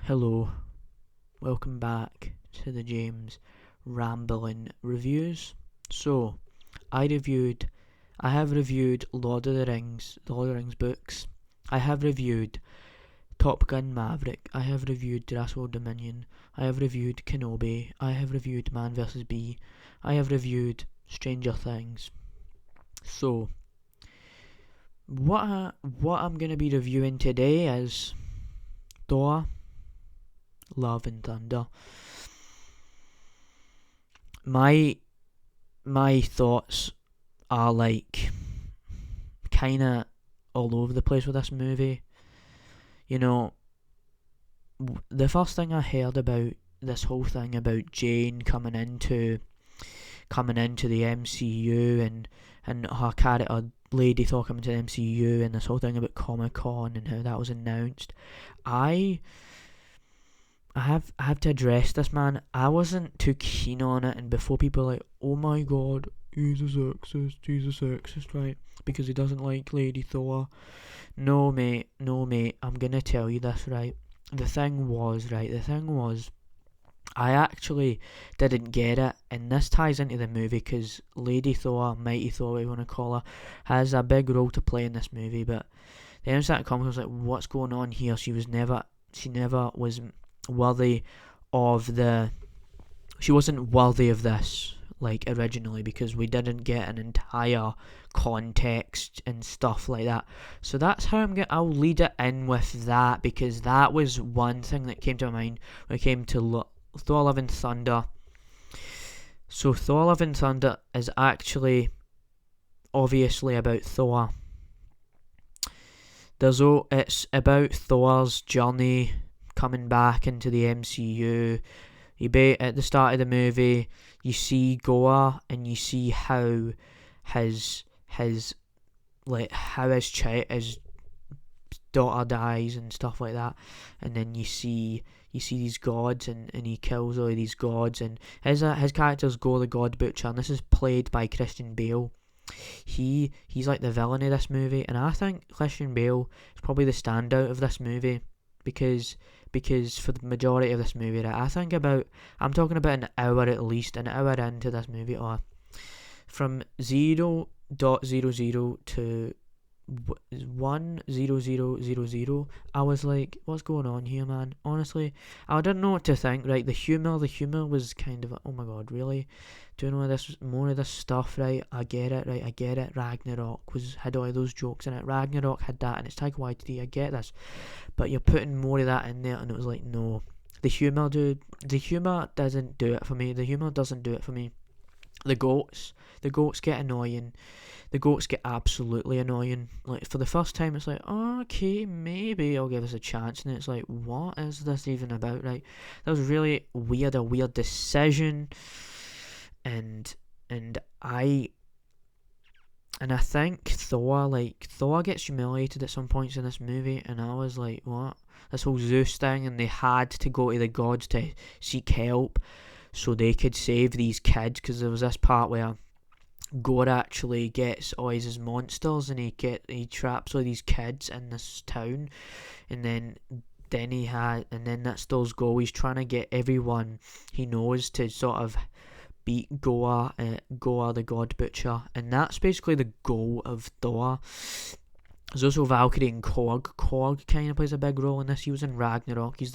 Hello, welcome back to the James Rambling Reviews. So, I have reviewed the Lord of the Rings books. I have reviewed Top Gun Maverick. I have reviewed Jurassic World Dominion. I have reviewed Kenobi. I have reviewed Man vs. Bee. I have reviewed Stranger Things. So, what I'm gonna be reviewing today is Thor, Love and Thunder. My thoughts are like kinda all over the place with this movie. You know, the first thing I heard about this whole thing about Jane coming into the MCU and her character Lady Thor coming to the MCU and this whole thing about Comic-Con and how that was announced. I have to address this, man. I wasn't too keen on it, and before people are like, oh my god, he's a sexist, right? Because he doesn't like Lady Thor. No, mate, I'm gonna tell you this, right? The thing was, I actually didn't get it, and this ties into the movie because Lady Thor, Mighty Thor, whatever you want to call her, has a big role to play in this movie. But the instant comic was like, what's going on here? She never was worthy of she wasn't worthy of this, like, originally, because we didn't get an entire context and stuff like that. So that's how I'll lead it in with that, because that was one thing that came to my mind when it came to Thor Love and Thunder. So Thor Love and Thunder is actually obviously about Thor. It's about Thor's journey coming back into the MCU. At the start of the movie, you see Gorr, and you see how his daughter dies and stuff like that, and then you see these gods, and he kills all of these gods, and his character's Gorr the God Butcher, and this is played by Christian Bale. He's like the villain of this movie, and I think Christian Bale is probably the standout of this movie because for the majority of this movie, right, I'm talking about an hour into this movie, or from 0.00 to 1:00:00, I was like, what's going on here, man? Honestly, I didn't know what to think. Right, the humor was kind of, oh my god, really? Doing more of this stuff, right? I get it. Ragnarok had all those jokes in it. Ragnarok had that, and it's Taika Waititi. I get this, but you're putting more of that in there, and it was like, no, the humor, dude. The humor doesn't do it for me. The goats get annoying. The goats get absolutely annoying. Like, for the first time, it's like, oh, okay, maybe I'll give this a chance. And it's like, what is this even about, right? That was really weird, a weird decision. And I think Thor gets humiliated at some points in this movie, and I was like, what? This whole Zeus thing, and they had to go to the gods to seek help so they could save these kids, because there was this part where Gorr actually gets all his monsters, and he traps all these kids in this town, and then that's Thor's goal. He's trying to get everyone he knows to sort of beat Gorr the God Butcher, and that's basically the goal of Thor. There's also Valkyrie and Corg. Korg kind of plays a big role in this. He was in Ragnarok. He's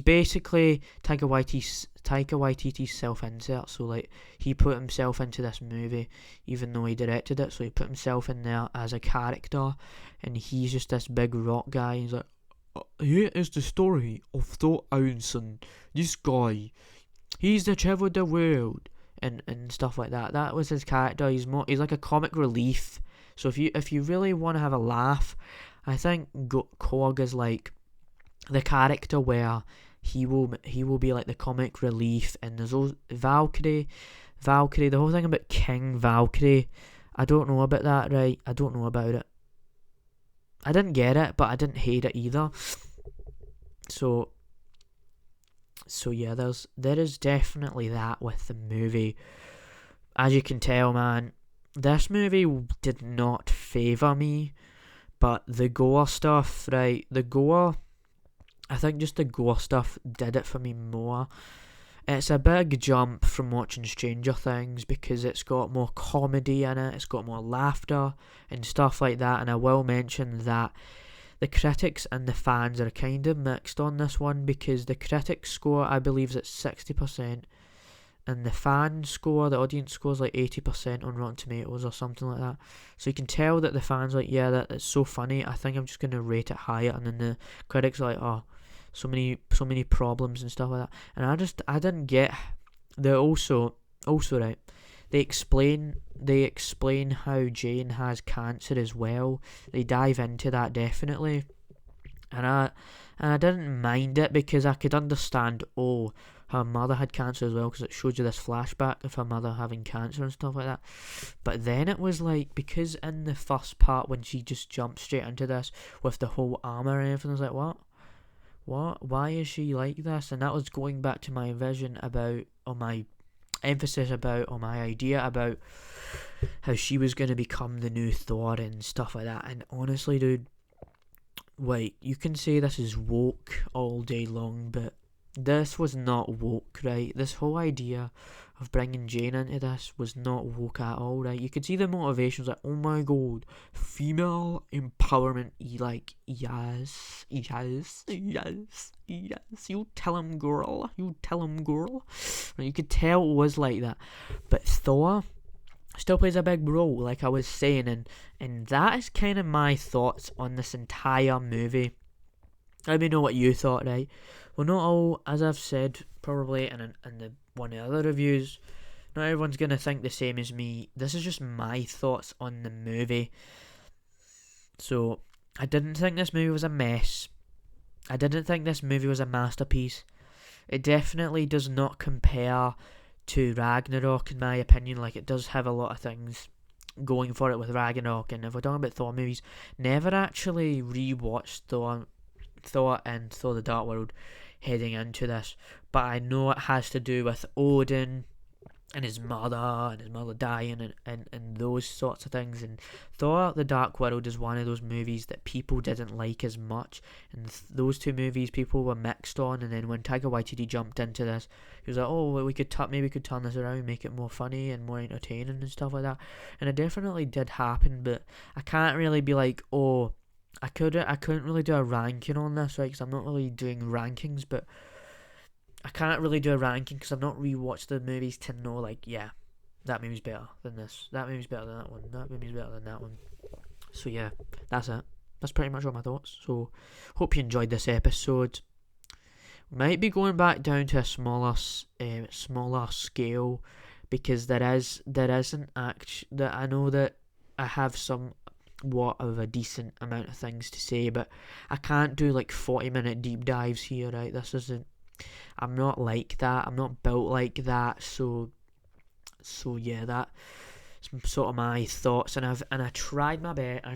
basically Taika Waititi's self-insert. So, like, he put himself into this movie, even though he directed it. So he put himself in there as a character, and he's just this big rock guy. He's like, here is the story of Thor Aunson. This guy, he's the champ of the world, and stuff like that. That was his character. He's like a comic relief. So if you really want to have a laugh, I think Korg is like the character where he will be like the comic relief. And there's those Valkyrie, the whole thing about King Valkyrie. I don't know about that, right? I don't know about it. I didn't get it, but I didn't hate it either. So yeah, there is definitely that with the movie. As you can tell, man, this movie did not favour me, but the Gorr stuff, right? The Gorr, I think just the gore stuff did it for me more. It's a big jump from watching Stranger Things because it's got more comedy in it, it's got more laughter and stuff like that, and I will mention that the critics and the fans are kind of mixed on this one, because the critics score, I believe, is at 60%, and the fan score, the audience score, is like 80% on Rotten Tomatoes or something like that. So you can tell that the fans are like, yeah, that's so funny, I think I'm just going to rate it higher, and then the critics are like, oh, so many problems and stuff like that. And I didn't get. They also right, they explain how Jane has cancer as well. They dive into that definitely, and I didn't mind it because I could understand, oh, her mother had cancer as well, because it showed you this flashback of her mother having cancer and stuff like that. But then it was like, because in the first part when she just jumped straight into this with the whole armor and everything, I was like, what? Why is she like this? And that was going back to my vision about, or my emphasis about, or my idea about how she was going to become the new Thor and stuff like that. And honestly, dude, wait, you can say this is woke all day long, but this was not woke, right? This whole idea of bringing Jane into this was not woke at all, right? You could see the motivations, like, oh my god, female empowerment, like, yes, you tell him, girl, And you could tell it was like that. But Thor still plays a big role, like I was saying, and that is kind of my thoughts on this entire movie. Let me know what you thought, right? Well, not all, as I've said probably in the one of the other reviews, not everyone's going to think the same as me. This is just my thoughts on the movie. So, I didn't think this movie was a mess. I didn't think this movie was a masterpiece. It definitely does not compare to Ragnarok, in my opinion. Like, it does have a lot of things going for it with Ragnarok, and if we're talking about Thor movies, never actually rewatched Thor and Thor the Dark World heading into this, but I know it has to do with Odin and his mother dying and those sorts of things. And Thor the Dark World is one of those movies that people didn't like as much, and those two movies people were mixed on. And then when Taika Waititi jumped into this, he was like, oh, well, maybe we could turn this around, make it more funny and more entertaining and stuff like that. And it definitely did happen, but I can't really be like, oh, I couldn't really do a ranking on this, right? Because I'm not really doing rankings, but I can't really do a ranking because I've not rewatched the movies to know, like, yeah, that movie's better than this, that movie's better than that one, that movie's better than that one. So yeah, that's it. That's pretty much all my thoughts. So hope you enjoyed this episode. Might be going back down to a smaller scale, because there isn't actually, that I know that I have somewhat of a decent amount of things to say, but I can't do like 40-minute deep dives here, right? I'm not like that. I'm not built like that. So yeah, that's sort of my thoughts, and I tried my best.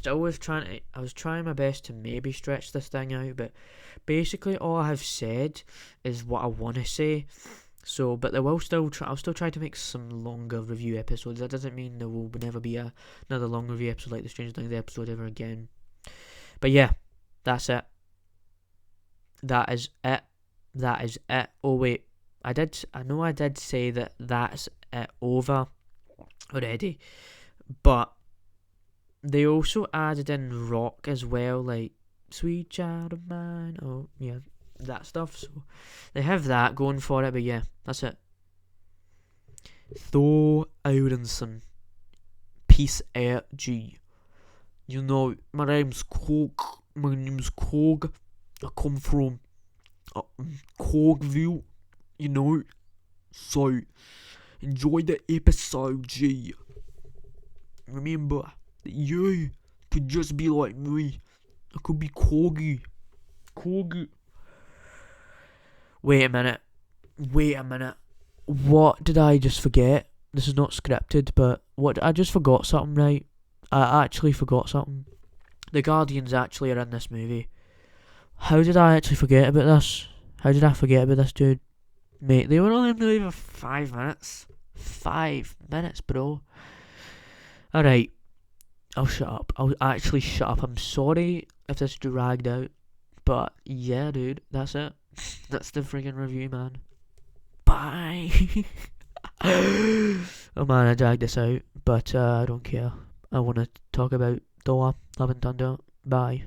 I was trying my best to maybe stretch this thing out, but basically all I have said is what I want to say. So, but I'll still try to make some longer review episodes. That doesn't mean there will never be another long review episode like the Stranger Things episode ever again. But yeah, that's it. That is it. Oh wait, I know I did say that that's it over already, but they also added in rock as well, like Sweet Child of Mine. Oh yeah, that stuff. So they have that going for it. But yeah, that's it. Thor Aronson, peace out, G. You know, my name's Corg. I come from Corgville, you know. So enjoy the episode, G. Remember that you could just be like me. I could be Corgi. Wait a minute. What did I just forget? This is not scripted, but I just forgot something, right? I actually forgot something. The Guardians actually are in this movie. How did I actually forget about this? How did I forget about this, dude? Mate, they were only in the movie for 5 minutes. 5 minutes, bro. Alright. I'll shut up. I'll actually shut up. I'm sorry if this dragged out. But yeah, dude, that's it. That's the friggin' review, man. Bye. Oh man, I dragged this out, but I don't care. I want to talk about Thor, Love and Thunder. Bye.